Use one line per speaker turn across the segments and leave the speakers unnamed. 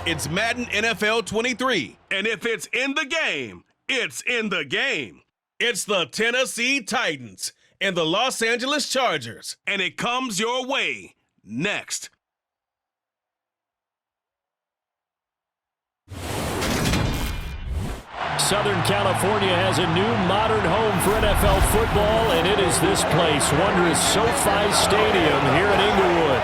It's Madden NFL 23.
And if it's in the game, it's in the game.
It's the Tennessee Titans and the Los Angeles Chargers.
And it comes your way next.
Southern California has a new modern home for NFL football, and it is this place, wondrous SoFi Stadium here in Inglewood.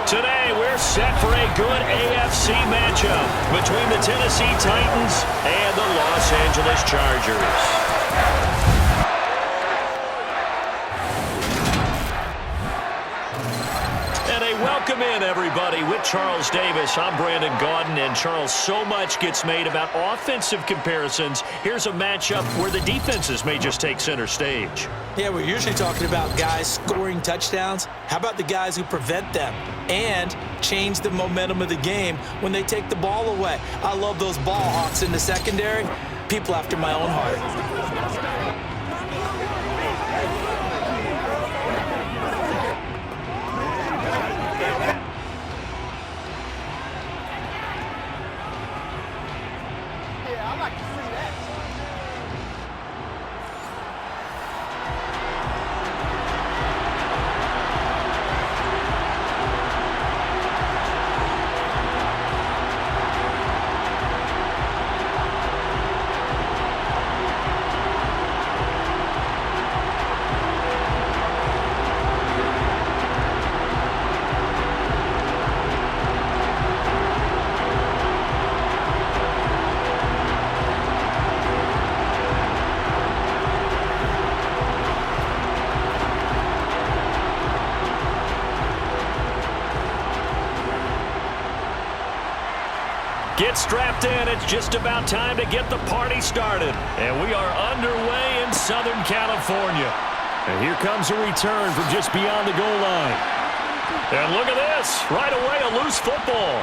Today, we're set for a good AFC matchup between the Tennessee Titans and the Los Angeles Chargers. Welcome in, everybody. With Charles Davis, I'm Brandon Gaudin, and Charles, so much gets made about offensive comparisons. Here's a matchup where the defenses may just take center stage.
Yeah, we're usually talking about guys scoring touchdowns. How about the guys who prevent them and change the momentum of the game when they take the ball away? I love those ball hawks in the secondary. People after my own heart.
Get strapped in. It's just about time to get the party started. And we are underway in Southern California. And here comes a return from just beyond the goal line. And look at this. Right away, a loose football.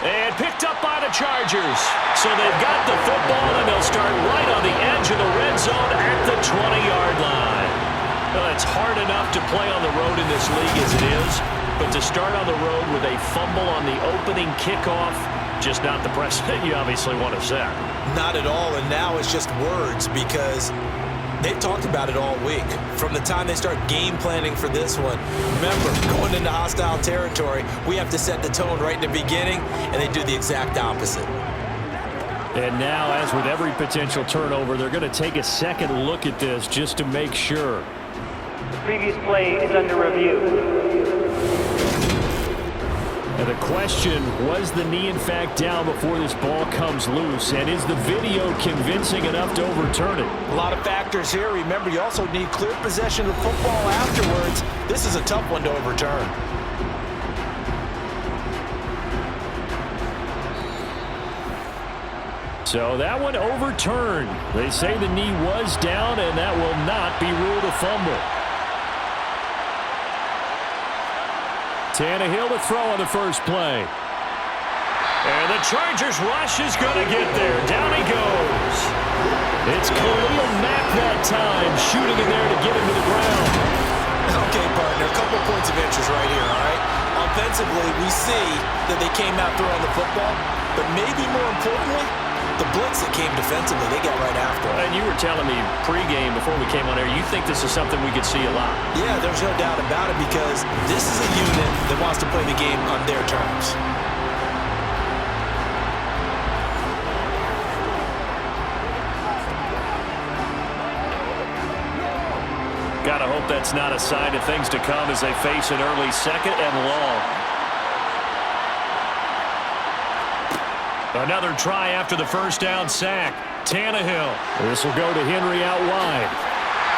And picked up by the Chargers. So they've got the football, and they'll start right on the edge of the red zone at the 20-yard line. Well, it's hard enough to play on the road in this league as it is. But to start on the road with a fumble on the opening kickoff, just not the precedent you obviously want to set.
Not at all, and now it's just words because they've talked about it all week. From the time they start game planning for this one, remember, going into hostile territory, we have to set the tone right in the beginning, and they do the exact opposite.
And now, as with every potential turnover, they're going to take a second look at this just to make sure.
The previous play is under review.
And the question, was the knee in fact down before this ball comes loose? And is the video convincing enough to overturn it?
A lot of factors here. Remember, you also need clear possession of football afterwards. This is a tough one to overturn.
So that one overturned. They say the knee was down, and that will not be ruled a fumble. Tannehill to throw on the first play. And the Chargers rush is going to get there. Down he goes. It's Khalil Mack that time, shooting in there to get him to the ground.
Okay, partner, a couple points of interest right here, all right? Offensively, we see that they came out throwing the football, but maybe more importantly, the blitz that came defensively, they got right after it.
And you were telling me pregame before we came on air, you think this is something we could see a lot.
Yeah, there's no doubt about it because this is a unit that wants to play the game on their terms.
Gotta hope that's not a sign of things to come as they face an early second and long. Another try after the first down sack. Tannehill. This will go to Henry out wide.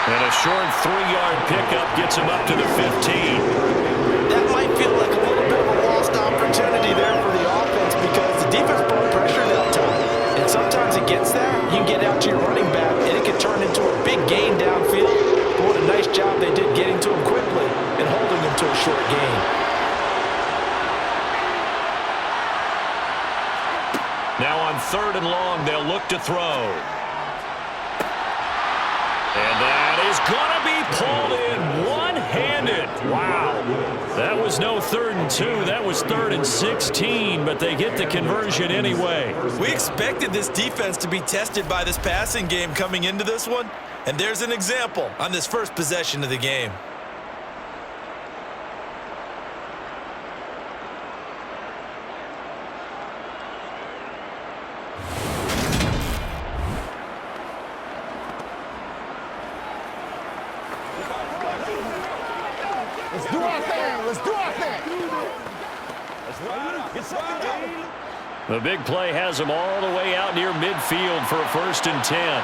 And a short 3-yard pickup gets him up to the 15.
That might feel like a little bit of a lost opportunity there for the offense because the defense brought pressure that time. And sometimes it gets there, you can get out to your running back, and it can turn into a big gain downfield. But what a nice job they did getting to him quickly and holding him to a short gain.
Now on 3rd and long, they'll look to throw. And that is going to be pulled in one-handed. Wow. That was no 3rd and 2. That was was 3rd and 16, but they get the conversion anyway.
We expected this defense to be tested by this passing game coming into this one, and there's an example on this first possession of the game.
Let's do our thing. Let's do our thing.
The big play has him all the way out near midfield for a 1st and 10.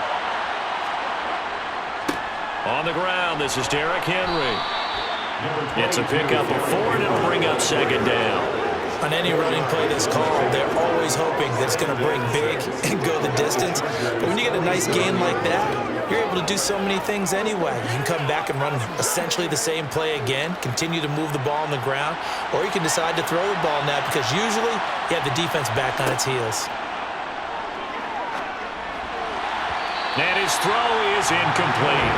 On the ground, this is Derrick Henry. It's a pickup of 4, and it'll bring up 2nd down.
On any running play that's called, they're always hoping that it's going to break big and go the distance. But when you get a nice gain like that, you're able to do so many things anyway. You can come back and run essentially the same play again, continue to move the ball on the ground, or you can decide to throw the ball now because usually you have the defense back on its heels.
And his throw is incomplete.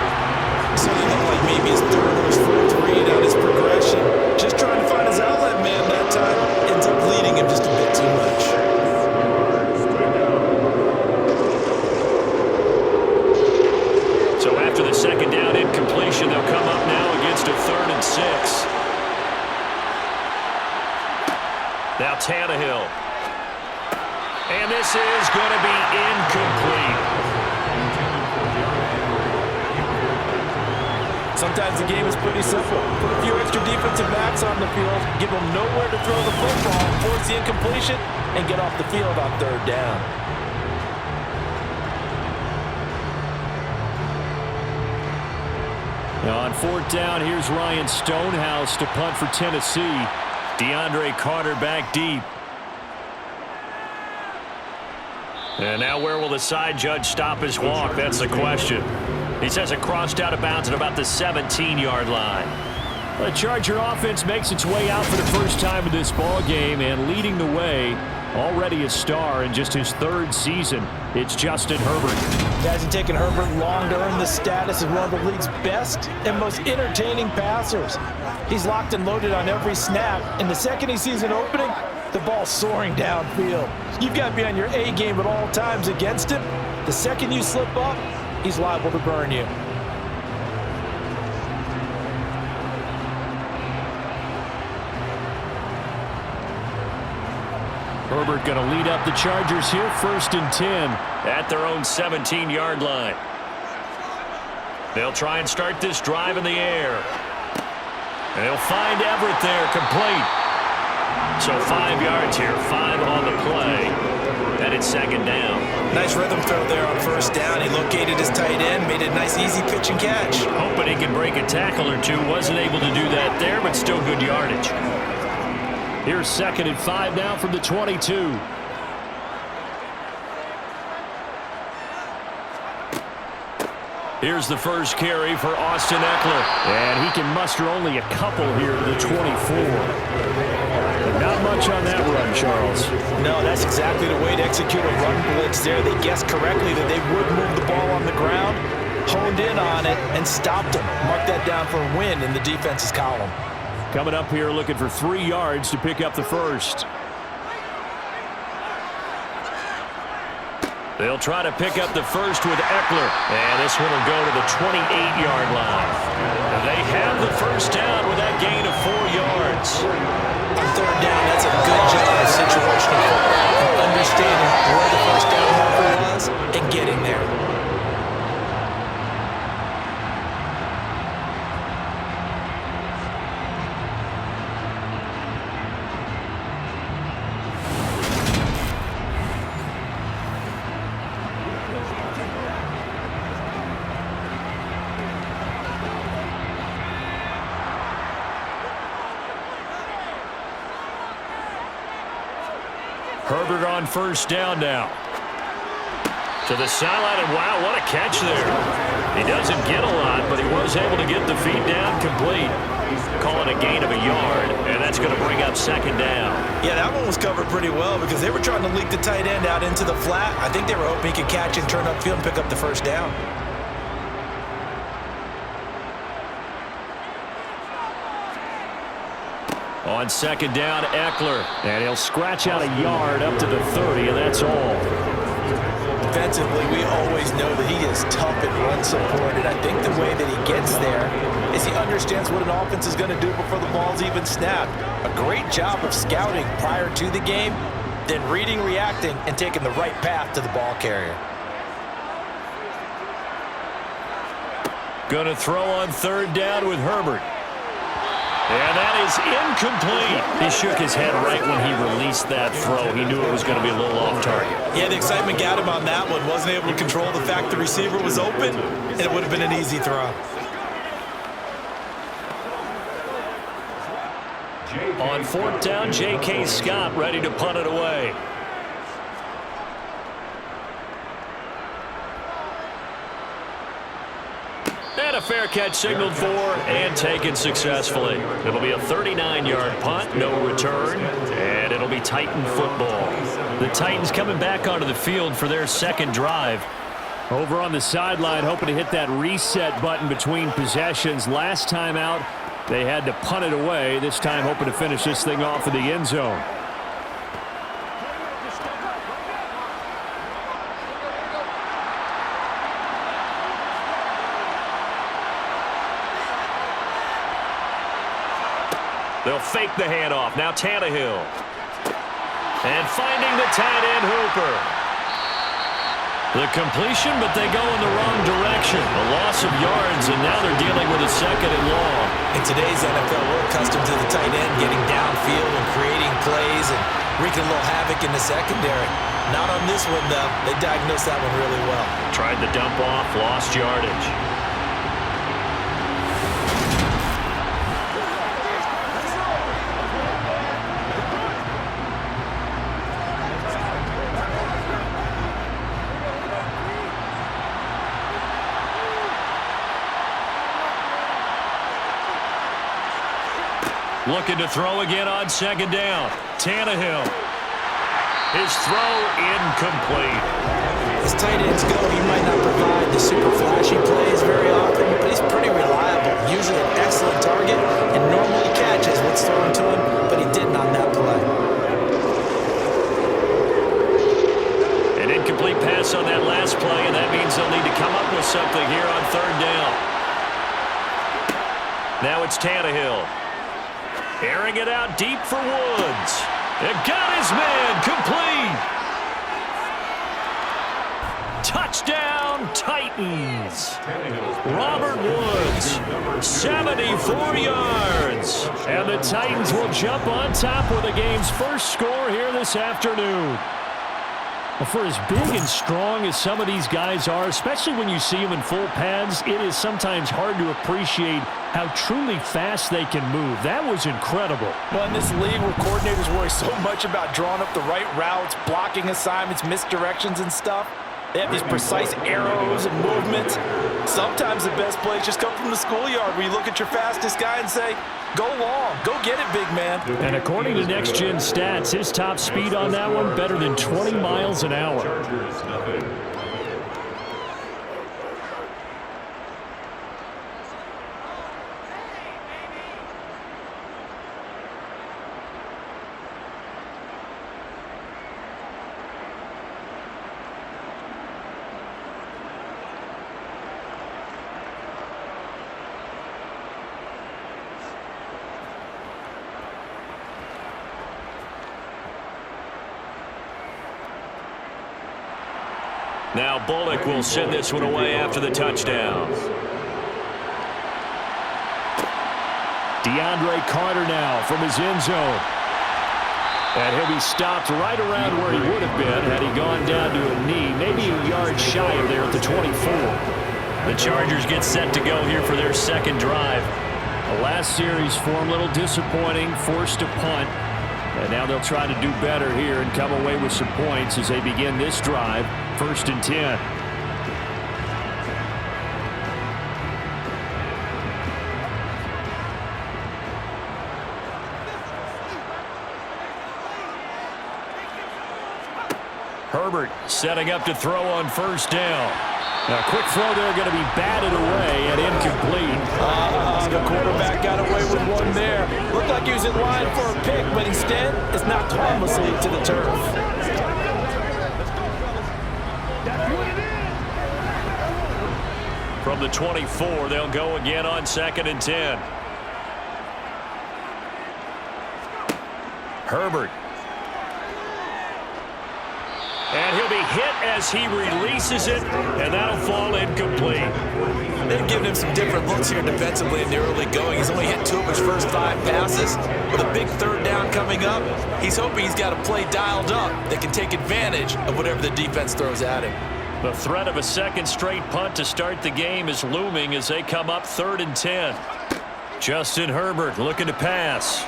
So it looked like maybe his 3rd or his 4th read on his progression. Just trying to find his outlet man that time. Ends up leading him just a bit too much.
So after the 2nd down incompletion, they'll come up now against a 3rd and 6. Now Tannehill. And this is going to be incomplete.
Sometimes the game is pretty simple. Put a few extra defensive backs on the field, give them nowhere to throw the football, force the incompletion, and get off the field on 3rd down.
Now on 4th down, here's Ryan Stonehouse to punt for Tennessee. DeAndre Carter back deep. And now where will the side judge stop his walk? That's the question. He says it crossed out of bounds at about the 17-yard line. The Charger offense makes its way out for the first time in this ball game, and leading the way, already a star in just his 3rd season, it's Justin Herbert.
It hasn't taken Herbert long to earn the status as one of the league's best and most entertaining passers. He's locked and loaded on every snap, and the second he sees an opening, the ball's soaring downfield. You've got to be on your A game at all times against him. The second you slip up, he's liable to burn you.
Herbert going to lead up the Chargers here, 1st and 10 at their own 17-yard line. They'll try and start this drive in the air. And they'll find Everett there, complete. So 5 yards here, 5 on the play. And it's 2nd down.
Nice rhythm throw there on 1st down. He located his tight end, made a nice easy pitch and catch.
Hoping he can break a tackle or two. Wasn't able to do that there, but still good yardage. Here's 2nd and 5 now from the 22. Here's the first carry for Austin Eckler. And he can muster only a couple here to the 24. But not much on that run, Charles.
No, that's exactly the way to execute a run blitz there. They guessed correctly that they would move the ball on the ground, honed in on it, and stopped him. Mark that down for a win in the defense's column.
Coming up here looking for 3 yards to pick up the first. They'll try to pick up the first with Eckler. And this one will go to the 28-yard line. And they have the first down with that gain of 4 yards.
On 3rd down, that's a good job of situational football. Understanding where the first down marker was and getting there.
Herbert on first down now. To the sideline, and wow, what a catch there. He doesn't get a lot, but he was able to get the feet down complete. Call it a gain of a yard, and that's going to bring up 2nd down.
Yeah, that one was covered pretty well because they were trying to leak the tight end out into the flat. I think they were hoping he could catch and turn upfield and pick up the first down.
On second down, Eckler. And he'll scratch out a yard up to the 30, and that's all.
Defensively, we always know that he is tough and run supported. I think the way that he gets there is he understands what an offense is going to do before the ball's even snapped. A great job of scouting prior to the game, then reading, reacting, and taking the right path to the ball carrier.
Going to throw on third down with Herbert. And that is incomplete. He shook his head right when he released that throw. He knew it was going to be a little off target.
Yeah, the excitement got him on that one. Wasn't able to control the fact the receiver was open, and it would have been an easy throw.
On fourth down, J.K. Scott ready to punt it away. And a fair catch signaled for and taken successfully. It'll be a 39-yard punt, no return, and it'll be Titan football. The Titans coming back onto the field for their second drive. Over on the sideline, hoping to hit that reset button between possessions. Last time out, they had to punt it away. This time hoping to finish this thing off in the end zone. They'll fake the handoff. Now Tannehill. And finding the tight end Hooper. The completion, but they go in the wrong direction. A loss of yards, and now they're dealing with a second and long.
In today's NFL, we're accustomed to the tight end getting downfield and creating plays and wreaking a little havoc in the secondary. Not on this one, though. They diagnosed that one really well.
Tried the dump off, lost yardage. Looking to throw again on second down. Tannehill. His throw incomplete.
As tight ends go, he might not provide the super flashy plays very often, but he's pretty reliable. Usually an excellent target and normally catches what's thrown to him, but he didn't on that play.
An incomplete pass on that last play, and that means they'll need to come up with something here on third down. Now it's Tannehill. Airing it out deep for Woods. It got his man complete. Touchdown, Titans. Robert Woods, 74 yards. And the Titans will jump on top with the game's first score here this afternoon. For as big and strong as some of these guys are, especially when you see them in full pads, it is sometimes hard to appreciate how truly fast they can move. That was incredible.
Well, in this league where coordinators worry so much about drawing up the right routes, blocking assignments, misdirections and stuff, they have these precise arrows and movements. Sometimes the best plays just come from the schoolyard where you look at your fastest guy and say, go long, go get it, big man.
And according to Next Gen Stats, his top speed on that one better than 20 miles an hour. Now Bullock will send this one away after the touchdown. DeAndre Carter now from his end zone. And he'll be stopped right around where he would have been had he gone down to a knee, maybe a yard shy of there at the 24. The Chargers get set to go here for their second drive. The last series for him, a little disappointing, forced to punt. And now they'll try to do better here and come away with some points as they begin this drive, 1st and 10. Herbert setting up to throw on first down. Now, quick throw there going to be batted away and incomplete.
The quarterback got away with one there. Looked like he was in line for a pick, but instead, it's knocked harmlessly to the turf.
From the 24, they'll go again on 2nd and 10. Herbert. And he'll be hit as he releases it, and that'll fall incomplete.
They're giving him some different looks here defensively in the early going. He's only hit 2 of his first 5 passes. With a big 3rd down coming up, he's hoping he's got a play dialed up that can take advantage of whatever the defense throws at him.
The threat of a 2nd straight punt to start the game is looming as they come up 3rd and 10. Justin Herbert looking to pass.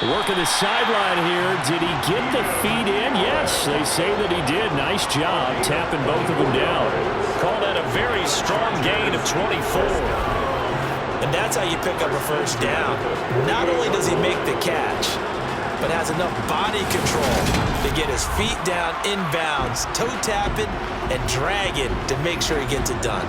Working the sideline here. Did he get the feet in? Yes, they say that he did. Nice job tapping both of them down. Call that a very strong gain of 24.
And that's how you pick up a first down. Not only does he make the catch, but has enough body control to get his feet down inbounds, toe tapping and dragging to make sure he gets it done.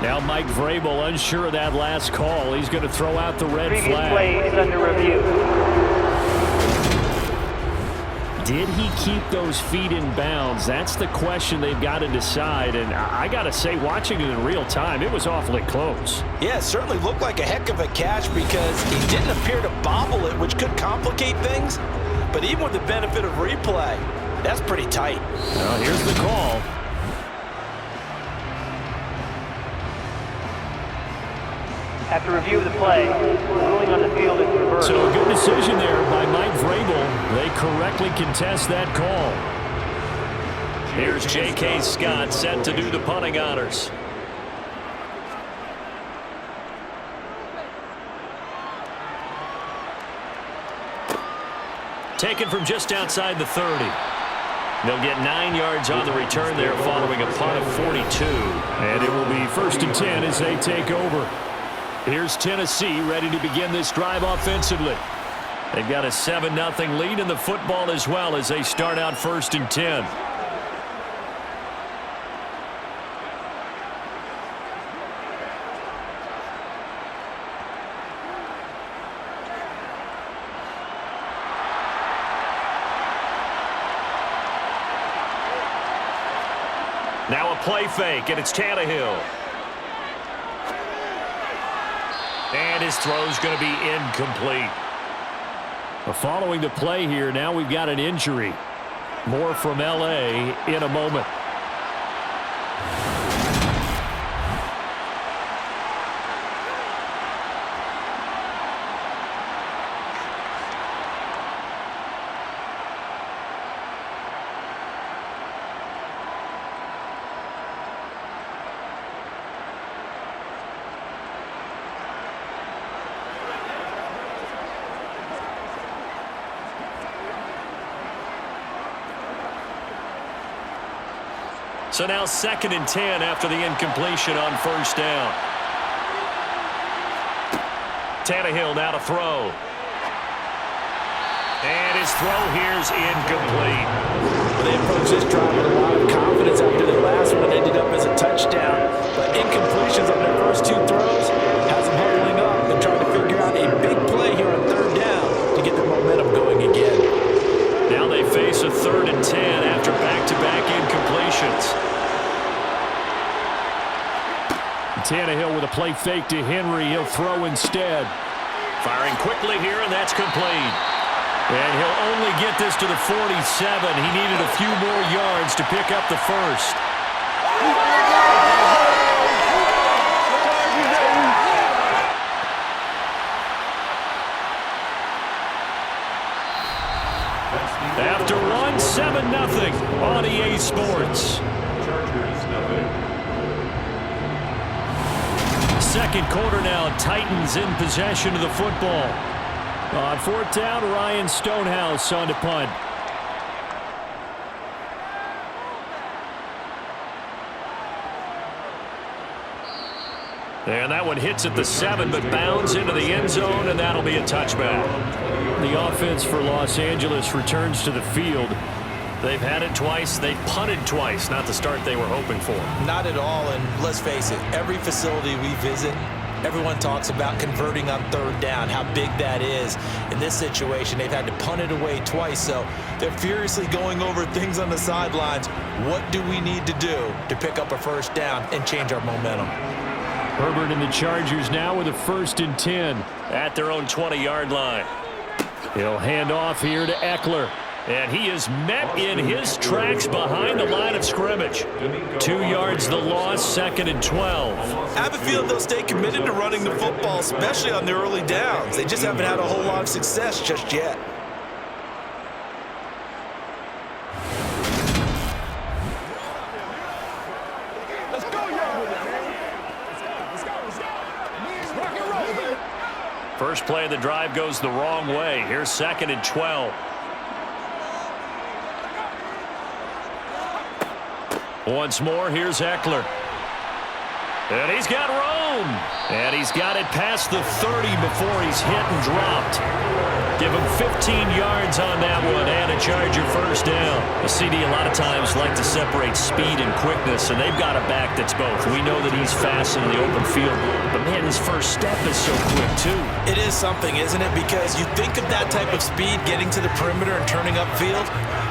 Now Mike Vrabel unsure of that last call. He's going to throw out the red
Previous
flag.
play is under review.
Did he keep those feet in bounds? That's the question they've got to decide. And I got to say, watching it in real time, it was awfully close.
Yeah, it certainly looked like a heck of a catch because he didn't appear to bobble it, which could complicate things. But even with the benefit of replay, that's pretty tight.
Now here's the call.
After review of the play, ruling on the field is reversed.
So a good decision there by Mike Vrabel. They correctly contest that call. Here's J.K. Scott set to do the punting honors. Taken from just outside the 30. They'll get 9 yards on the return there following a punt of 42. And it will be 1st and 10 as they take over. Here's Tennessee ready to begin this drive offensively. They've got a 7-0 lead in the football as well as they start out 1st and 10. Now a play fake, and it's Tannehill. And his throw's going to be incomplete. Following the play here, now we've got an injury. More from L.A. in a moment. So now 2nd and 10 after the incompletion on 1st down. Tannehill now to throw. And his throw here's incomplete.
Well, they approached this drive with a lot of confidence after their last one. Ended up as a touchdown. But incompletions on their first 2 throws has them huddling up and trying to figure out a big play here on 3rd down to get their momentum going again.
Now they face a 3rd and 10 after back-to-back incompletions. Tannehill with a play fake to Henry. He'll throw instead. Firing quickly here, and that's complete. And he'll only get this to the 47. He needed a few more yards to pick up the first. After one, 7-0 on EA Sports. Second quarter now, Titans in possession of the football. On 4th down, Ryan Stonehouse on to punt. And that one hits at the 7, but bounds into the end zone, and that'll be a touchback. The offense for Los Angeles returns to the field. They've had it twice. They've punted twice. Not the start they were hoping for.
Not at all, and let's face it, every facility we visit, everyone talks about converting on third down, how big that is. In this situation, they've had to punt it away twice, so they're furiously going over things on the sidelines. What do we need to do to pick up a first down and change our momentum?
Herbert and the Chargers now with a 1st and 10 at their own 20-yard line. He'll hand off here to Eckler. And he is met in his tracks behind the line of scrimmage. 2 yards the loss, 2nd and 12.
I have a feeling they'll stay committed to running the football, especially on the early downs. They just haven't had a whole lot of success just yet.
Let's go, young man. Let's go. Rock and roll, baby.
First play of the drive goes the wrong way. Here's 2nd and 12. Once more, here's Eckler. And he's got room. And he's got it past the 30 before he's hit and dropped. Give him 15 yards on that one and a Charger first down. The CD a lot of times like to separate speed and quickness, and they've got a back that's both. We know that he's fast in the open field, but man, his first step is so quick too.
It is something, isn't it? Because you think of that type of speed getting to the perimeter and turning upfield,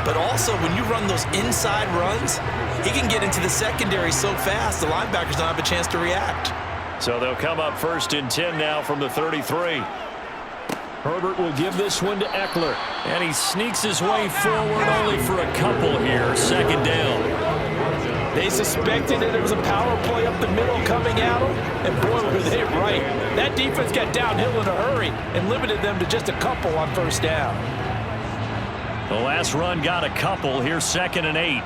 but also when you run those inside runs, he can get into the secondary so fast, the linebackers don't have a chance to react.
So they'll come up 1st and 10 now from the 33. Herbert will give this one to Eckler, and he sneaks his way forward only for a couple here. 2nd down.
They suspected that it was a power play up the middle coming at them, and boy, were they right. That defense got downhill in a hurry and limited them to just a couple on first down.
The last run got a couple. Here's 2nd and 8.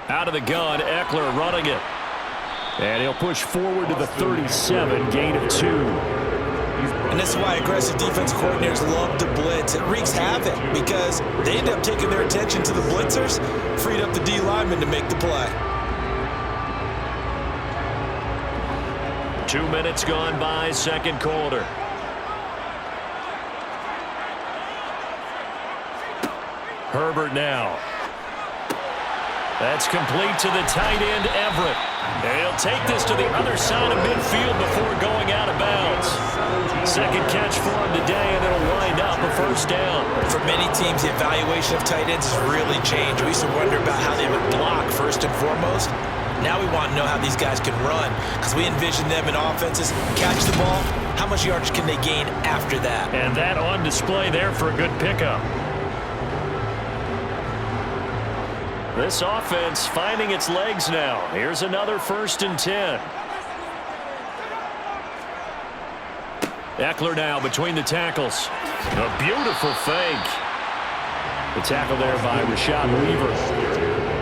Out of the gun, Eckler running it. And he'll push forward to the 37, gain of 2.
And this is why aggressive defense coordinators love to blitz. It wreaks havoc because they end up taking their attention to the blitzers, freed up the D lineman to make the play.
2 minutes gone by, 2nd quarter. Herbert now. That's complete to the tight end, Everett. And he'll take this to the other side of midfield before going out of bounds. 2nd catch for him today, and it'll wind up a first down.
For many teams, the evaluation of tight ends has really changed. We used to wonder about how they would block first and foremost. Now we want to know how these guys can run because we envision them in offenses, catch the ball, how much yardage can they gain after that?
And that on display there for a good pickup. This offense finding its legs now. Here's another 1st and 10. Eckler now between the tackles. A beautiful fake. The tackle there by Rashad Weaver.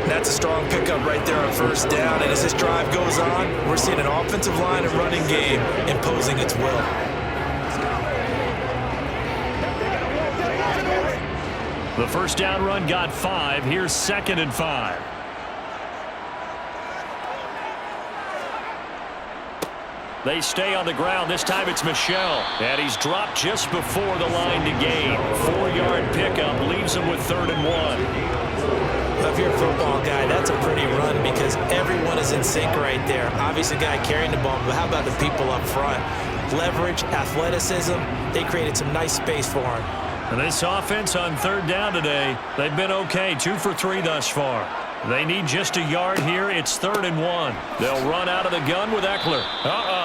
That's a strong pickup right there on first down. And as this drive goes on, we're seeing an offensive line and running game imposing its will.
The first down run got 5. Here's 2nd and 5. They stay on the ground. This time it's Michel. And he's dropped just before the line to gain. 4-yard pickup leaves him with 3rd and 1.
Well, if you're a football guy, that's a pretty run because everyone is in sync right there. Obviously, the guy carrying the ball, but how about the people up front? Leverage, athleticism, they created some nice space for him.
And this offense on 3rd down today, they've been okay. 2 for 3 thus far. They need just a yard here. It's 3rd and 1. They'll run out of the gun with Eckler.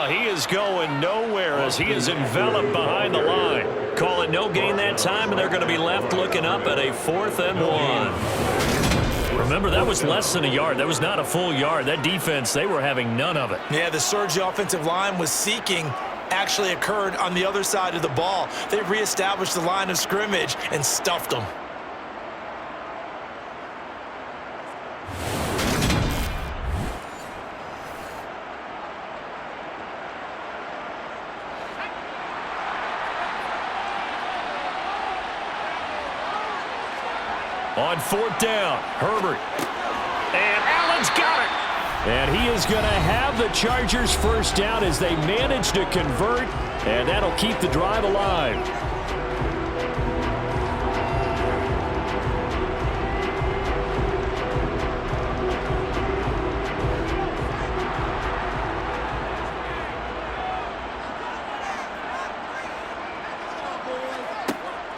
He is going nowhere as he is enveloped behind the line. Call it no gain that time, and they're going to be left looking up at a 4th and 1. Remember, that was less than a yard. That was not a full yard. That defense, they were having none of it.
Yeah, the surge the offensive line was seeking actually occurred on the other side of the ball. They reestablished the line of scrimmage and stuffed them.
On 4th down, Herbert. And And he is going to have the Chargers first down as they manage to convert, and that'll keep the drive alive.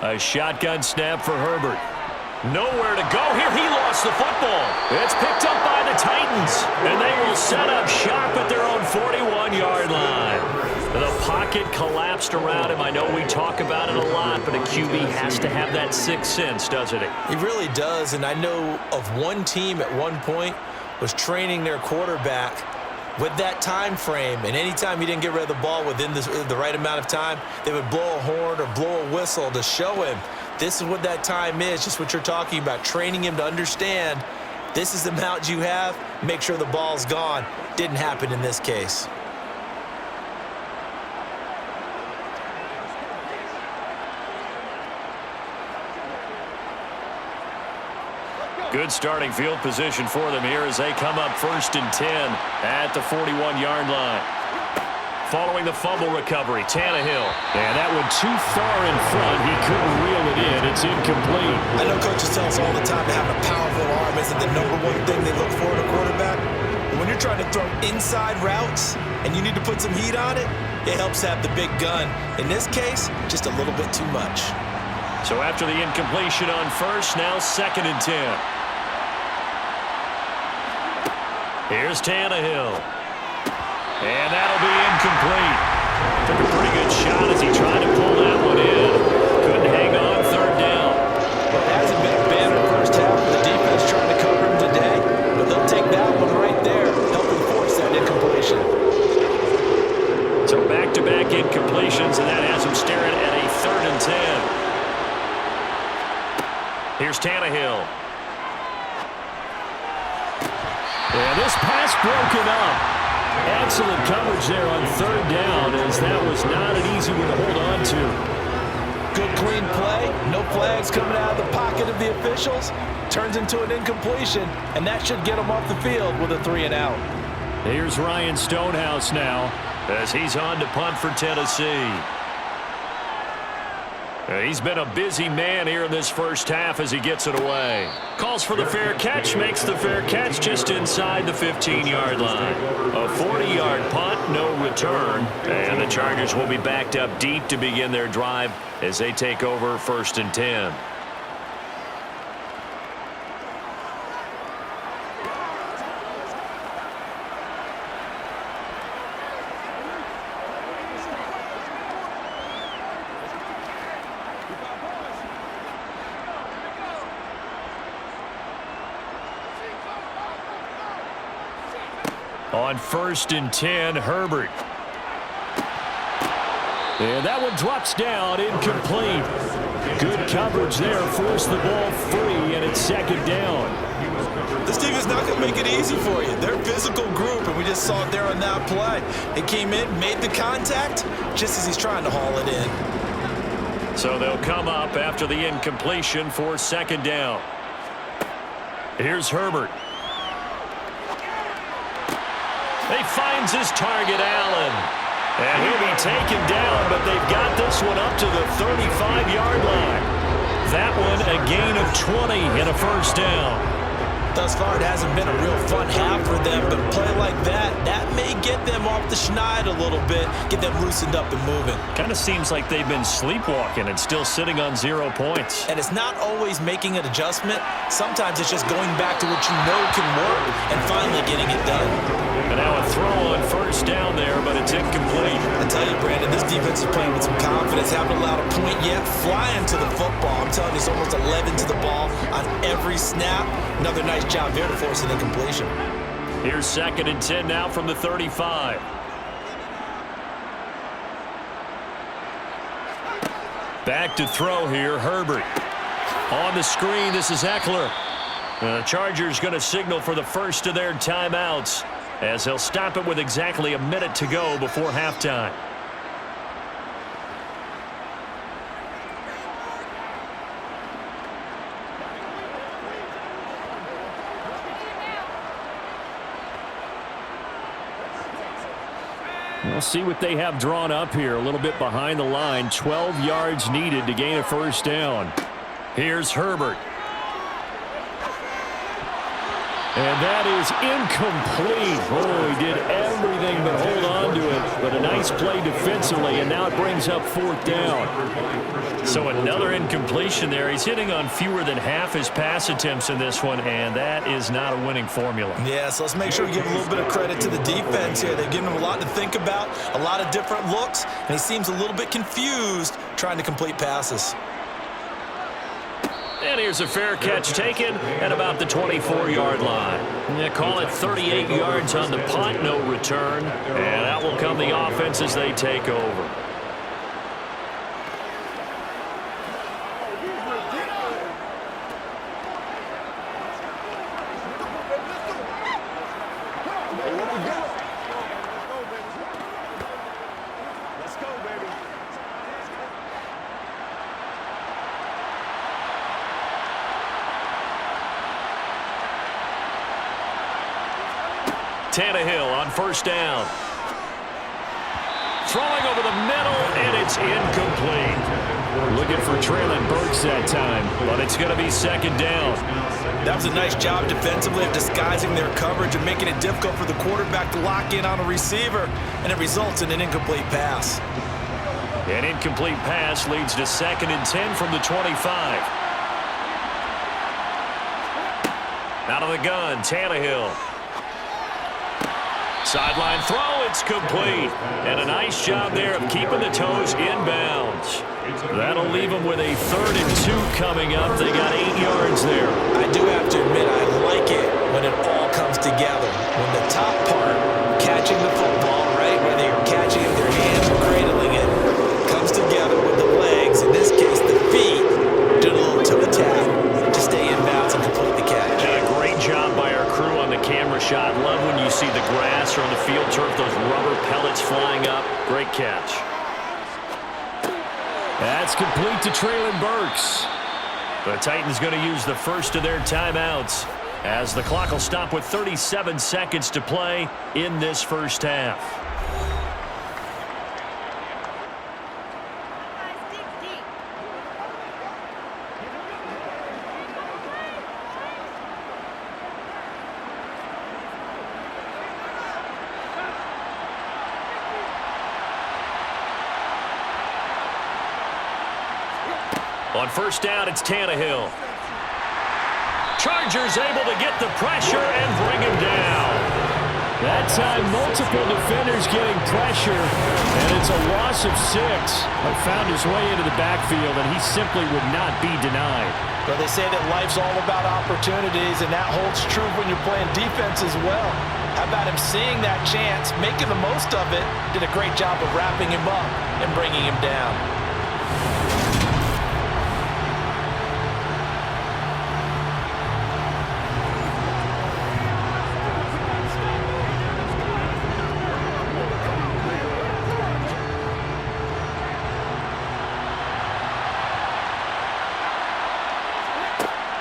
A shotgun snap for Herbert. Nowhere to go here. He lost the football. It's picked up by the Titans, and they will set up shop at their own 41-yard line. The pocket collapsed around him. I know we talk about it a lot, but a QB has to have that sixth sense, doesn't it?
He really does, and I know of one team at one point was training their quarterback with that time frame, and anytime he didn't get rid of the ball within the right amount of time, they would blow a horn or blow a whistle to show him this is what that time is, just what you're talking about, training him to understand this is the amount you have, make sure the ball's gone. Didn't happen in this case.
Good starting field position for them here as they come up 1st and 10 at the 41-yard line. Following the fumble recovery, Tannehill. And that one too far in front. He couldn't reel it in. It's incomplete.
I know coaches tell us all the time to have a powerful arm isn't the number one thing they look for in a quarterback. When you're trying to throw inside routes and you need to put some heat on it, it helps have the big gun. In this case, just a little bit too much.
So after the incompletion on first, now 2nd and 10. Here's Tannehill. And that'll be incomplete. Took a pretty good shot as he tried to pull that one in. Couldn't hang on 3rd down.
Well, it hasn't been a banner first half for the defense trying to cover him today, but they'll take that one right there, helping force that incompletion.
So back-to-back incompletions, and that has him staring at a 3rd and 10. Here's Tannehill. And this pass broken up. Excellent coverage there on 3rd down, as that was not an easy one to hold on to.
Good clean play. No flags coming out of the pocket of the officials. Turns into an incompletion, and that should get him off the field with a 3 and out.
Here's Ryan Stonehouse now as he's on to punt for Tennessee. He's been a busy man here in this first half as he gets it away. Calls for the fair catch, makes the fair catch just inside the 15-yard line. A 40-yard punt, no return, and the Chargers will be backed up deep to begin their drive as they take over 1st and 10. On 1st and 10, Herbert. And that one drops down, incomplete. Good coverage there, forced the ball free, and it's 2nd down.
This team is not going to make it easy for you. They're a physical group, and we just saw it there on that play. They came in, made the contact, just as he's trying to haul it in.
So they'll come up after the incompletion for 2nd down. Here's Herbert. He finds his target, Allen. And he'll be taken down, but they've got this one up to the 35-yard line. That one a gain of 20 and a 1st down.
Thus far, it hasn't been a real fun half for them, but a play like that may get them off the schneid a little bit, get them loosened up and moving.
Kind of seems like they've been sleepwalking and still sitting on 0 points.
And it's not always making an adjustment. Sometimes it's just going back to what you know can work and finally getting it done.
And now a throw on 1st down there, but it's incomplete.
I tell you, Brandon, this defense is playing with some confidence. Haven't allowed a point yet. Flying to the football. I'm telling you, it's almost 11 to the ball on every snap. Another nice job there to force an incompletion.
Here's 2nd and 10 now from the 35. Back to throw here, Herbert. On the screen, this is Eckler. The Chargers going to signal for the first of their timeouts as they'll stop it with exactly a minute to go before halftime. We'll see what they have drawn up here. A little bit behind the line. 12 yards needed to gain a first down. Here's Herbert. And that is incomplete. Oh, he did everything but hold on to it. But a nice play defensively, and now it brings up fourth down. So another incompletion there. He's hitting on fewer than half his pass attempts in this one, and that is not a winning formula.
Yeah, so let's make sure we give a little bit of credit to the defense here. They've given him a lot to think about, a lot of different looks, and he seems a little bit confused trying to complete passes.
And here's a fair catch taken at about the 24-yard line. They call it 38 yards on the punt, no return. And out will come the offense as they take over. Tannehill on first down. Throwing over the middle, and it's incomplete. Looking for Traylon Burks that time, but it's going to be second down.
That was a nice job defensively of disguising their coverage and making it difficult for the quarterback to lock in on a receiver, and it results in an incomplete pass.
An incomplete pass leads to 2nd and 10 from the 25. Out of the gun, Tannehill. Sideline throw, it's complete. And a nice job there of keeping the toes inbounds. That'll leave them with a 3rd and 2 coming up. They got 8 yards there.
I do have to admit, I like it when it all comes together. When the top part, catching the football, right, whether you're catching it with your hands or cradling it, comes together with the legs, in this case the feet, doing a little toe tap to stay in bounds and complete the catch.
And a great job by our crew on the camera shot. Love when you see the grass or on the field turf, those rubber pellets flying up. Great catch. That's complete to Traylon Burks. The Titans going to use the first of their timeouts as the clock will stop with 37 seconds to play in this first half. On first down, it's Tannehill. Chargers able to get the pressure and bring him down. That time, multiple defenders getting pressure, and it's a loss of 6. But found his way into the backfield, and he simply would not be denied.
But they say that life's all about opportunities, and that holds true when you're playing defense as well. How about him seeing that chance, making the most of it, did a great job of wrapping him up and bringing him down.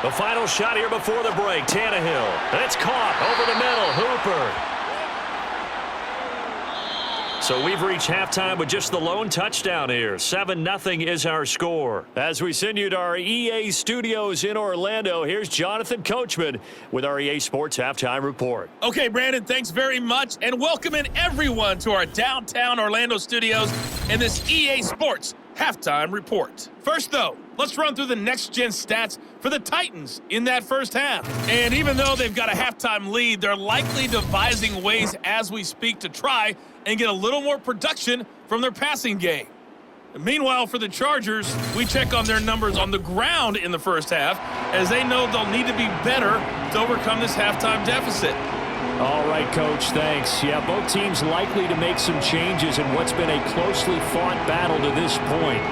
The final shot here before the break. Tannehill. It's caught over the middle. Hooper. So we've reached halftime with just the lone touchdown here. 7-0 is our score. As we send you to our EA studios in Orlando, here's Jonathan Coachman with our EA Sports Halftime Report.
Okay, Brandon, thanks very much, and welcoming everyone to our downtown Orlando studios in this EA Sports Halftime Report. First, though, let's run through the next-gen stats for the Titans in that first half. And even though they've got a halftime lead, they're likely devising ways as we speak to try and get a little more production from their passing game. Meanwhile, for the Chargers, we check on their numbers on the ground in the first half, as they know they'll need to be better to overcome this halftime deficit.
All right, Coach, thanks. Yeah, both teams likely to make some changes in what's been a closely fought battle to this point.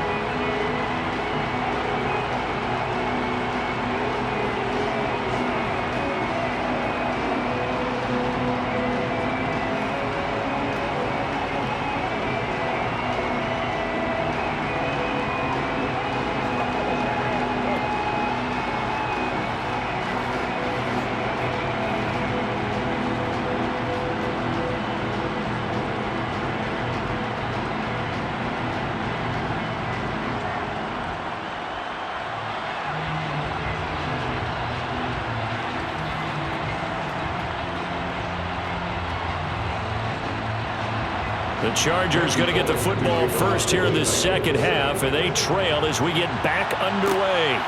The Chargers going to get the football first here in this second half, and they trail as we get back underway.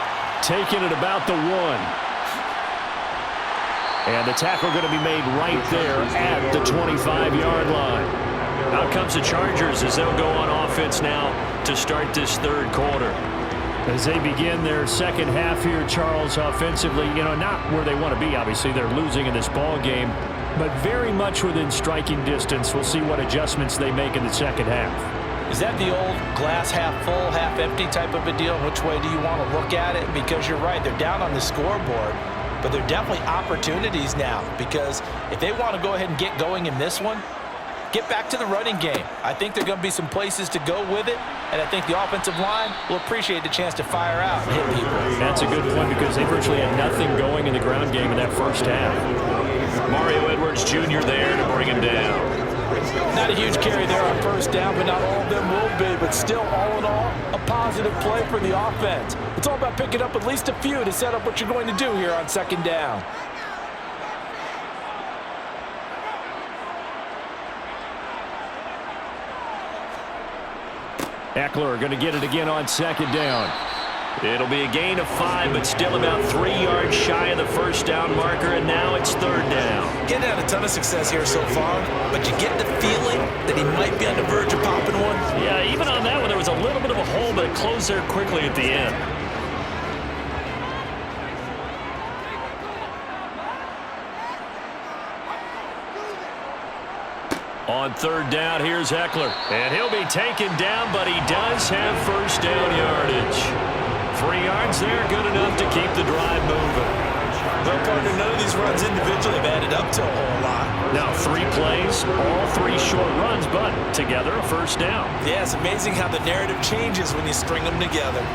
Taking it about the 1. And the tackle going to be made right there at the 25-yard line. Out comes the Chargers as they'll go on offense now to start this third quarter. As they begin their second half here, Charles, offensively, not where they want to be. Obviously, they're losing in this ball game, but very much within striking distance. We'll see what adjustments they make in the second half.
Is that the old glass half full, half empty type of a deal? Which way do you want to look at it? Because you're right, they're down on the scoreboard, but they're definitely opportunities now, because if they want to go ahead and get going in this one, get back to the running game. I think there are going to be some places to go with it, and I think the offensive line will appreciate the chance to fire out and hit people.
That's a good point, because they virtually had nothing going in the ground game in that first half. Mario Edwards Jr. there to bring him down.
Not a huge carry there on first down, but not all of them will be. But still, all in all, a positive play for the offense. It's all about picking up at least a few to set up what you're going to do here on second down.
Eckler going to get it again on second down. It'll be a gain of 5, but still about 3 yards shy of the first down marker, and now it's third down.
Getting had a ton of success here so far, but you get the feeling that he might be on the verge of popping one.
Yeah, even on that one, there was a little bit of a hole, but it closed there quickly at the end. On third down, here's Eckler. And he'll be taken down, but he does have first down yardage. 3 yards there, good enough to keep the drive moving.
Well, partner, none of these runs individually have added up to a whole lot.
Now 3 plays, all 3 short runs, but together a first down.
Yeah, it's amazing how the narrative changes when you string them together.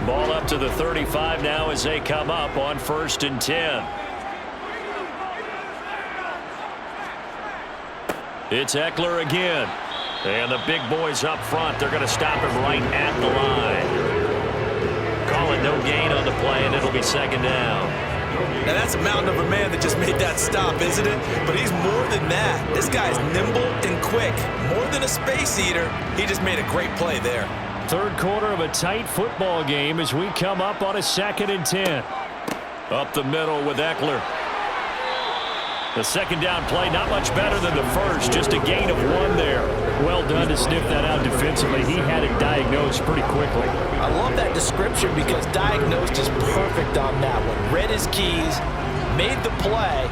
Ball up to the 35 now as they come up on 1st and 10. It's Eckler again. And the big boys up front, they're going to stop him right at the line. Call it no gain on the play, and it'll be second down.
Now that's a mountain of a man that just made that stop, isn't it? But he's more than that. This guy's nimble and quick. More than a space eater. He just made a great play there.
Third quarter of a tight football game as we come up on a 2nd and 10. Up the middle with Eckler. The second down play, not much better than the first, just a gain of 1 there. Well done to sniff that out defensively. He had it diagnosed pretty quickly.
I love that description because diagnosed is perfect on that one. Read his keys, made the play,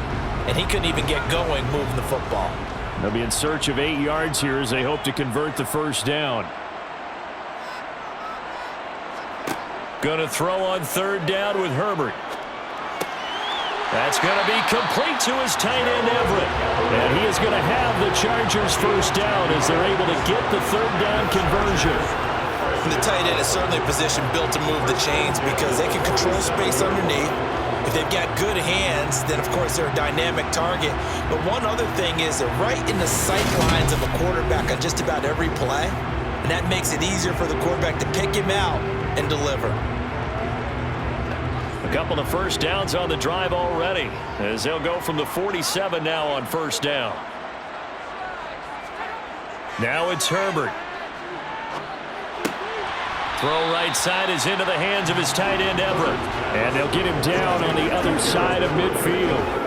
and he couldn't even get going moving the football.
They'll be in search of 8 yards here as they hope to convert the first down. Going to throw on third down with Herbert. That's going to be complete to his tight end, Everett. And he is going to have the Chargers first down as they're able to get the third down conversion.
The tight end is certainly a position built to move the chains because they can control space underneath. If they've got good hands, then of course they're a dynamic target. But one other thing is they're right in the sight lines of a quarterback on just about every play. And that makes it easier for the quarterback to pick him out and deliver.
A couple of first downs on the drive already as they'll go from the 47 now on first down. Now it's Herbert. Throw right side is into the hands of his tight end, Everett. And they'll get him down on the other side of midfield.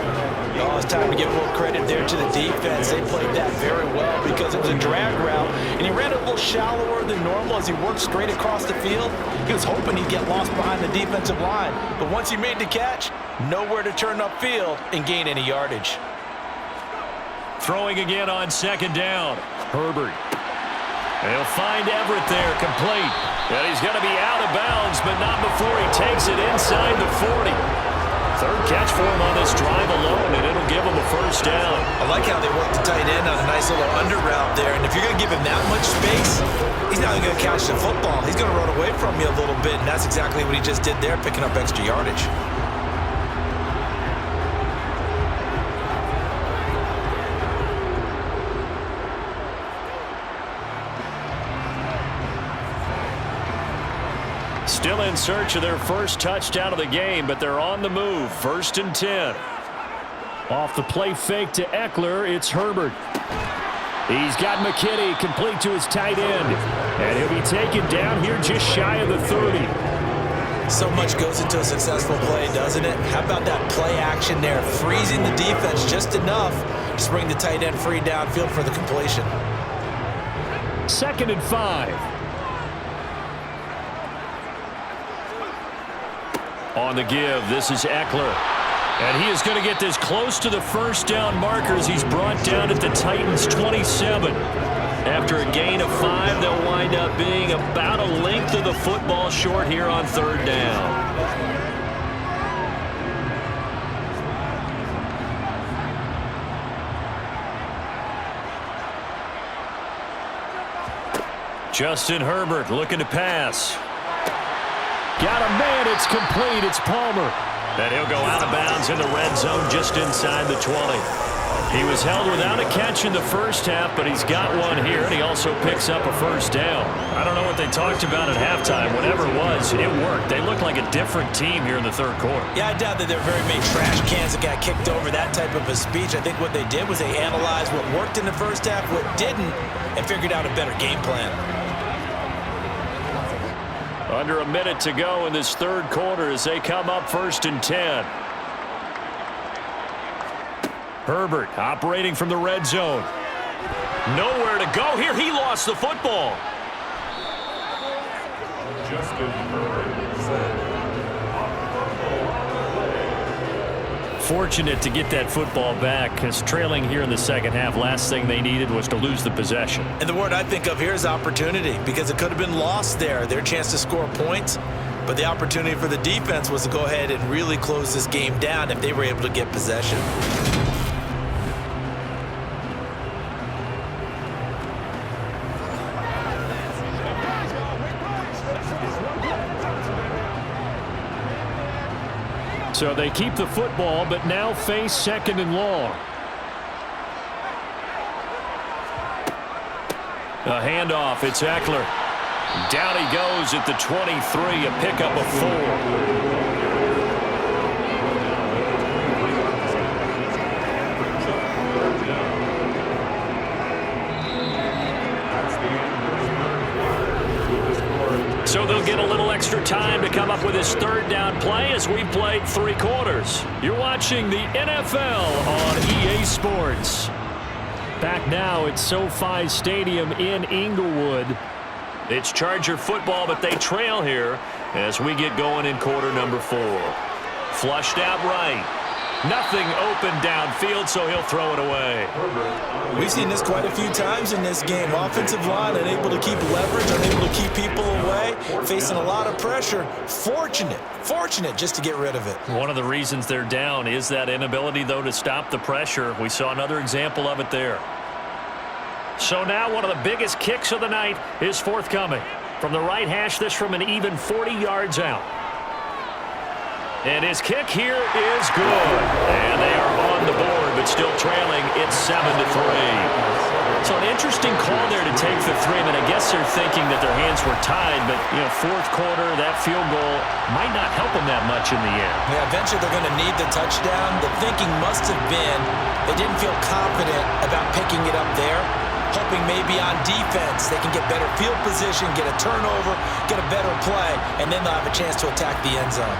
Oh, it's time to give a little credit there to the defense. They played that very well because it was a drag route, and he ran it a little shallower than normal as he worked straight across the field. He was hoping he'd get lost behind the defensive line, but once he made the catch, nowhere to turn upfield and gain any yardage.
Throwing again on second down. Herbert. They'll find Everett there, complete. And he's going to be out of bounds, but not before he takes it inside the 40. Third catch for him on this drive alone, and it'll give him a first down.
I like how they worked the tight end on a nice little under route there, and if you're going to give him that much space, he's not going to catch the football. He's going to run away from you a little bit, and that's exactly what he just did there, picking up extra yardage.
Still in search of their first touchdown of the game, but they're on the move. 1st and 10. Off the play fake to Eckler, it's Herbert. He's got McKinney complete to his tight end. And he'll be taken down here just shy of the 30.
So much goes into a successful play, doesn't it? How about that play action there? Freezing the defense just enough to bring the tight end free downfield for the completion.
2nd and 5. On the give, this is Eckler. And he is going to get this close to the first down markers. He's brought down at the Titans' 27. After a gain of 5, they'll wind up being about a length of the football short here on 3rd down. Justin Herbert looking to pass. Got a man, it's complete, it's Palmer. And he'll go out of bounds in the red zone just inside the 20. He was held without a catch in the first half, but he's got one here, and he also picks up a first down. I don't know what they talked about at halftime. Whatever it was, it worked. They look like a different team here in the 3rd quarter.
Yeah, I doubt that there are very many trash cans that got kicked over, that type of a speech. I think what they did was they analyzed what worked in the first half, what didn't, and figured out a better game plan.
Under a minute to go in this 3rd quarter as they come up 1st and 10. Herbert operating from the red zone. Nowhere to go here. He lost the football. Fortunate to get that football back, because trailing here in the second half, last thing they needed was to lose the possession.
And the word I think of here is opportunity, because it could have been lost there, their chance to score points. But the opportunity for the defense was to go ahead and really close this game down if they were able to get possession.
So they keep the football, but now face 2nd and long. A handoff, it's Eckler. Down he goes at the 23, a pickup of 4. So they'll get a little extra time to come up with his 3rd down play as we've played 3 quarters. You're watching the NFL on EA Sports. Back now at SoFi Stadium in Inglewood. It's Charger football, but they trail here as we get going in quarter number 4. Flushed out right. Nothing open downfield, so he'll throw it away.
We've seen this quite a few times in this game. Offensive line unable to keep leverage, unable to keep people away, facing a lot of pressure. Fortunate just to get rid of it.
One of the reasons they're down is that inability, though, to stop the pressure. We saw another example of it there. So now one of the biggest kicks of the night is forthcoming. From the right hash, this from an even 40 yards out. And his kick here is good. And they are on the board, but still trailing. It's 7-3. So an interesting call there to take the 3. I mean, I guess they're thinking that their hands were tied, but, 4th quarter, that field goal might not help them that much in the end.
Yeah, eventually they're going to need the touchdown. The thinking must have been they didn't feel confident about picking it up there, hoping maybe on defense they can get better field position, get a turnover, get a better play, and then they'll have a chance to attack the end zone.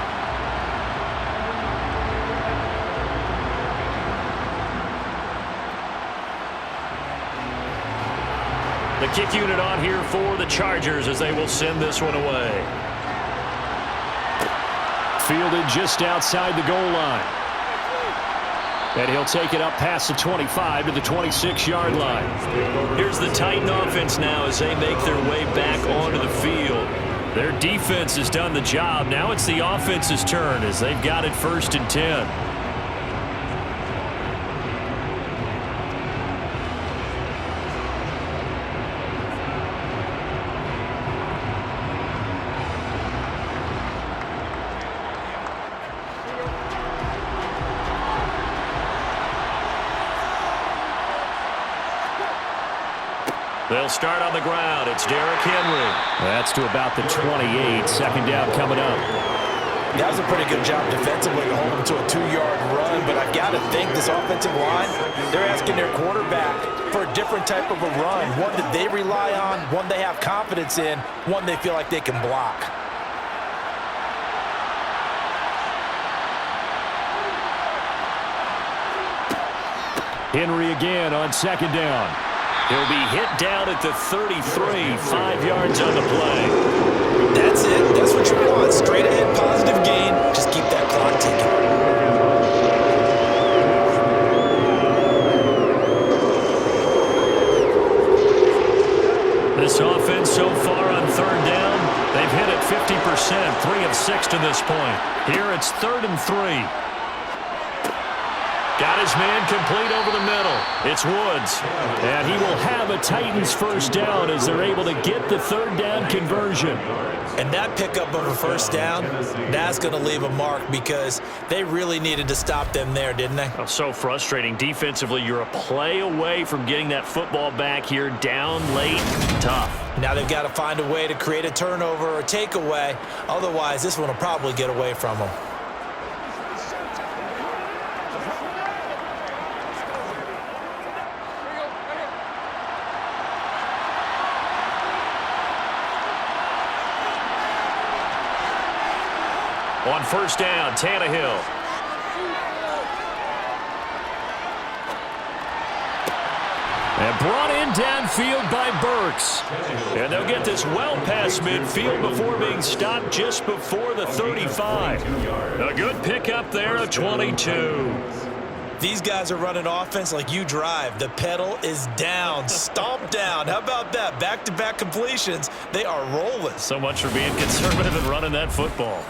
The kick unit on here for the Chargers as they will send this one away. Fielded just outside the goal line. And he'll take it up past the 25 to the 26-yard line. Here's the Titan offense now as they make their way back onto the field. Their defense has done the job. Now it's the offense's turn as they've got it 1st and 10. They'll start on the ground. It's Derrick Henry. That's to about the 28. Second down coming up.
That was a pretty good job defensively to hold him to a 2-yard run, but I've got to think this offensive line, they're asking their quarterback for a different type of a run, one that they rely on, one they have confidence in, one they feel like they can block.
Henry again on second down. He'll be hit down at the 33, 5 yards on the play.
That's it. That's what you want. Straight ahead, positive gain. Just keep that clock ticking.
This offense so far on third down, they've hit it 50%, 3 of 6 to this point. Here it's 3rd and 3. Got his man complete over the middle. It's Woods. And he will have a Titans first down as they're able to get the third down conversion.
And that pickup of a first down, that's going to leave a mark because they really needed to stop them there, didn't they?
Oh, so frustrating. Defensively, you're a play away from getting that football back here down late. Tough.
Now they've got to find a way to create a turnover or takeaway. Otherwise, this one will probably get away from them.
On first down, Tannehill. And brought in downfield by Burks. And they'll get this well past midfield before being stopped just before the 35. A good pickup there of 22.
These guys are running offense like you drive. The pedal is down, stomp down. How about that? Back-to-back completions. They are rolling.
So much for being conservative and running that football.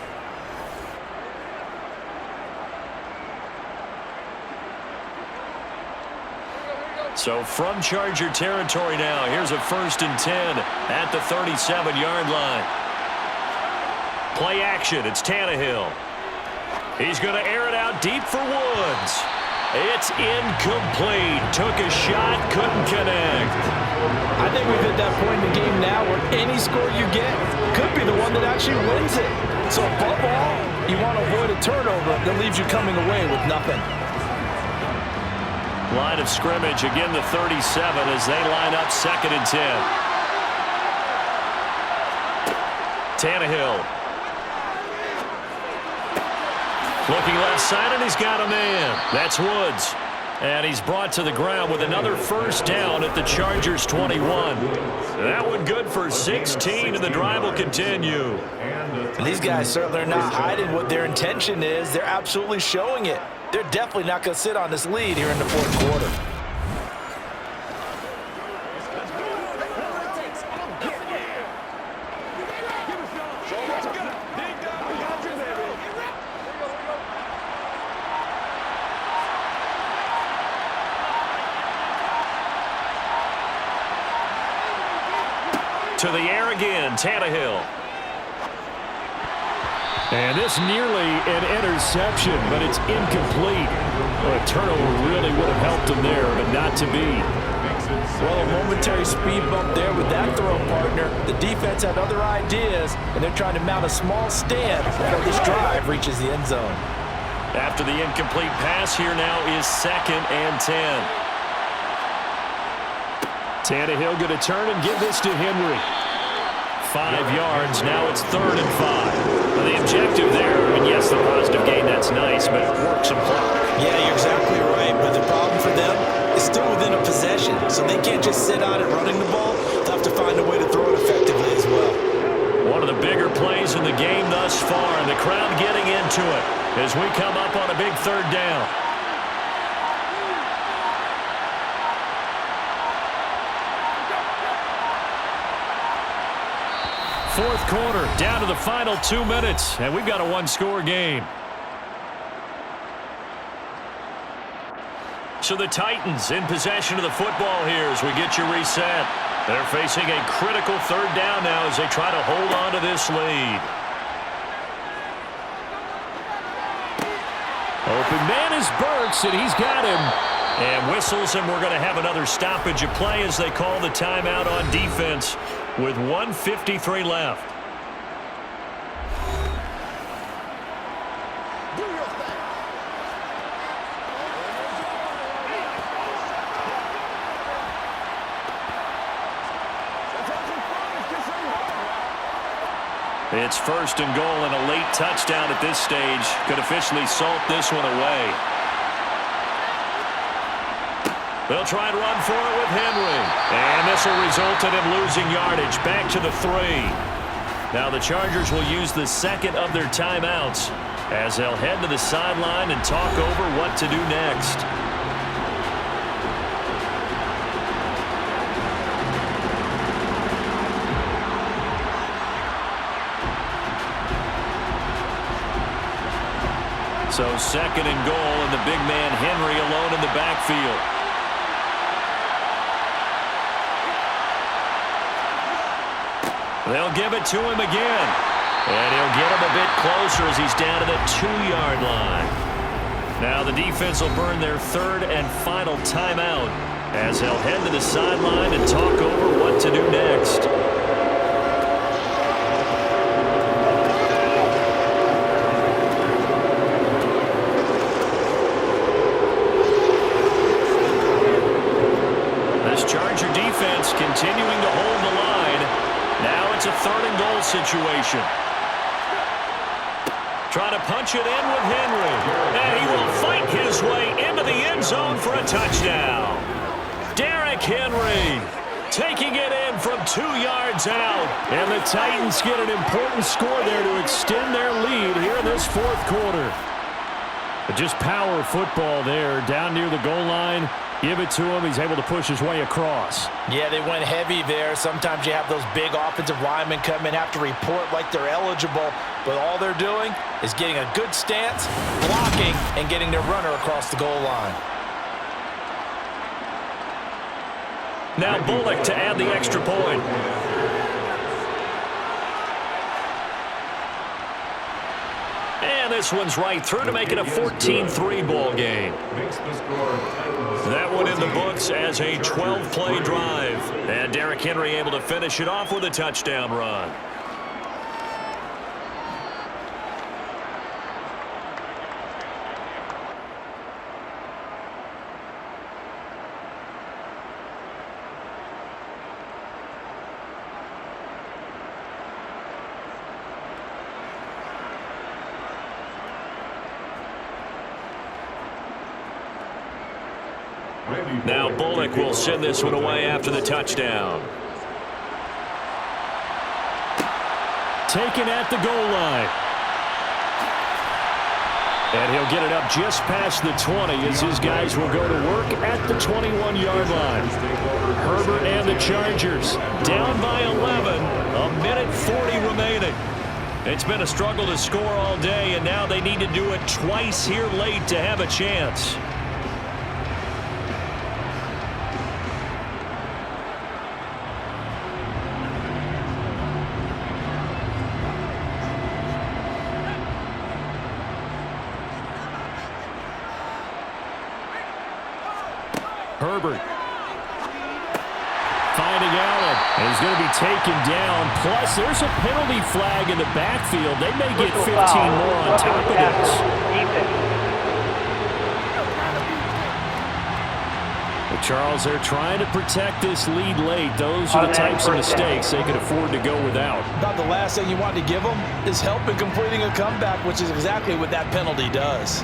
So from Charger territory now, here's a 1st and 10 at the 37-yard line. Play action, it's Tannehill. He's going to air it out deep for Woods. It's incomplete. Took a shot, couldn't connect.
I think we've hit that point in the game now where any score you get could be the one that actually wins it. So above all, you want to avoid a turnover that leaves you coming away with nothing.
Line of scrimmage, again the 37 as they line up 2nd and 10. Tannehill. Looking left side, and he's got a man. That's Woods. And he's brought to the ground with another first down at the Chargers 21. That one good for 16, and the drive will continue.
And these guys certainly are not hiding what their intention is. They're absolutely showing it. They're definitely not going to sit on this lead here in the 4th quarter.
To the air again, Tannehill. And this nearly an interception, but it's incomplete. Well, a turnover really would have helped him there, but not to be.
Well, a momentary speed bump there with that throw, partner. The defense had other ideas, and they're trying to mount a small stand before this drive reaches the end zone.
After the incomplete pass, here now is 2nd and 10. Tannehill going to turn and give this to Henry. 5 yards. Now it's 3rd and 5. Well, the objective there, and yes, the positive gain, that's nice, but work some clock.
Yeah, you're exactly right, but the problem for them is still within a possession, so they can't just sit on it running the ball. They'll have to find a way to throw it effectively as well.
One of the bigger plays in the game thus far, and the crowd getting into it as we come up on a big 3rd down. Fourth quarter, down to the final 2 minutes, and we've got a 1-score game. So the Titans in possession of the football here as we get you reset. They're facing a critical 3rd down now as they try to hold on to this lead. Open man is Burks, and he's got him. And whistles, and we're going to have another stoppage of play as they call the timeout on defense with 1:53 left.
Do your thing.
It's 1st and goal, and a late touchdown at this stage could officially salt this one away. They'll try and run for it with Henry. And this will result in him losing yardage back to the 3. Now the Chargers will use the second of their timeouts as they'll head to the sideline and talk over what to do next. So 2nd and goal, and the big man Henry alone in the backfield. They'll give it to him again. And he'll get him a bit closer as he's down to the 2-yard line. Now the defense will burn their 3rd and final timeout as they'll head to the sideline and talk over what to do next. Charger defense continuing to hold the line. Now it's a 3rd and goal situation. Trying to punch it in with Henry. And he will fight his way into the end zone for a touchdown. Derrick Henry taking it in from 2 yards out. And the Titans get an important score there to extend their lead here in this 4th quarter. But just power football there down near the goal line. Give it to him. He's able to push his way across.
Yeah, they went heavy there. Sometimes you have those big offensive linemen come in, have to report like they're eligible, but all they're doing is getting a good stance, blocking, and getting their runner across the goal line.
Now Bullock to add the extra point. And this one's right through to make it a 14-3 ball game. That one in the books as a 12-play drive. And Derrick Henry able to finish it off with a touchdown run. Now Bullock will send this one away after the touchdown. Taken at the goal line. And he'll get it up just past the 20 as his guys will go to work at the 21-yard line. Herbert and the Chargers down by 11, a minute 40 remaining. It's been a struggle to score all day, and now they need to do it twice here late to have a chance. Herbert finding Allen, and he's going to be taken down. Plus, there's a penalty flag in the backfield. They may get 15 more on top of this. But Charles, they're trying to protect this lead late. Those are the types of mistakes they can afford to go without.
About the last thing you want to give them is help in completing a comeback, which is exactly what that penalty does.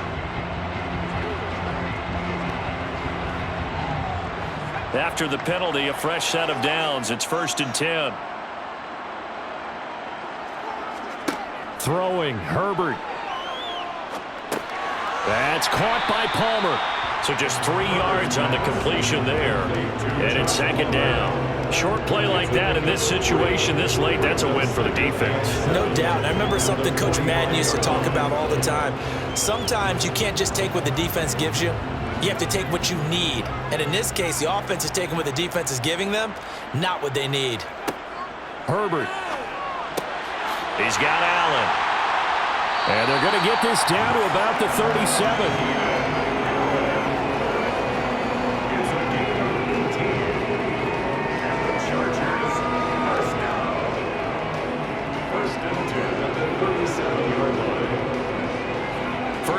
After the penalty, a fresh set of downs. It's 1st and 10. Throwing, Herbert. That's caught by Palmer. So just 3 yards on the completion there. And it's 2nd down. Short play like that in this situation this late, that's a win for the defense.
No doubt. I remember something Coach Madden used to talk about all the time. Sometimes you can't just take what the defense gives you. You have to take what you need. And in this case, the offense is taking what the defense is giving them, not what they need.
Herbert. He's got Allen. And they're going to get this down to about the 37.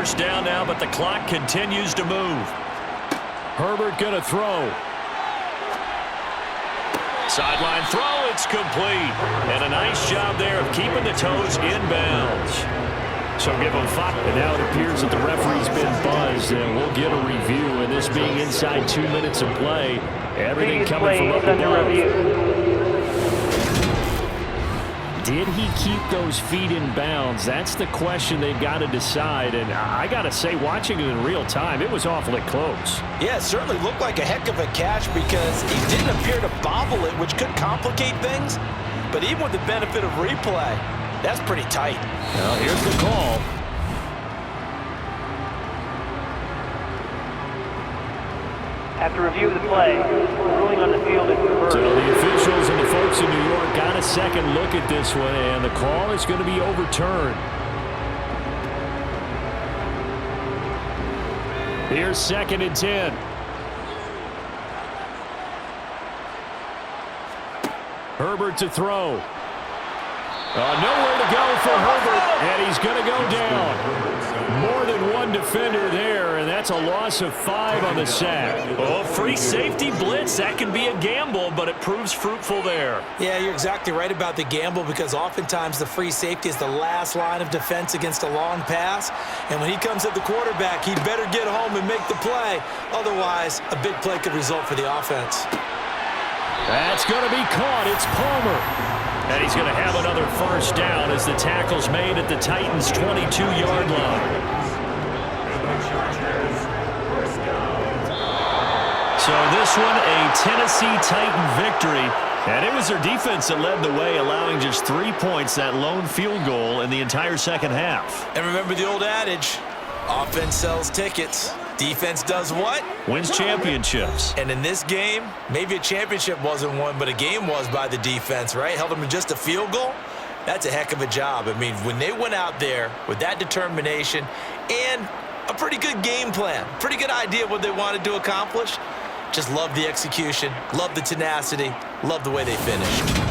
first down now, but the clock continues to move. Herbert going to throw. Sideline throw, it's complete. And a nice job there of keeping the toes inbounds. So give him 5. And now it appears that the referee's been buzzed, and we'll get a review. And this being inside 2 minutes of play, everything coming from up above. Did he keep those feet in bounds? That's the question they've got to decide. And I got to say, watching it in real time, it was awfully close.
Yeah, it certainly looked like a heck of a catch because he didn't appear to bobble it, which could complicate things. But even with the benefit of replay, that's pretty tight.
Well, here's the call.
After review of the play, ruling on the field is reversed.
So the officials and the folks in New York got a second look at this one, and the call is going to be overturned. Here's 2nd and 10. Herbert to throw. Nowhere to go for Herbert, and he's going to go down. More than one defender there, and that's a loss of 5 on the sack. Oh, free safety blitz, that can be a gamble, but it proves fruitful there.
Yeah, you're exactly right about the gamble because oftentimes the free safety is the last line of defense against a long pass. And when he comes at the quarterback, he'd better get home and make the play. Otherwise, a big play could result for the offense.
That's going to be caught. It's Palmer. And he's going to have another first down as the tackle's made at the Titans' 22-yard line. So this one, a Tennessee Titan victory. And it was their defense that led the way, allowing just 3 points, that lone field goal in the entire second half.
And remember the old adage, offense sells tickets. Defense does what?
Wins championships.
And in this game, maybe a championship wasn't won, but a game was by the defense, right? Held them to just a field goal. That's a heck of a job. I mean, when they went out there with that determination and a pretty good game plan, pretty good idea of what they wanted to accomplish, just love the execution, love the tenacity, love the way they finished.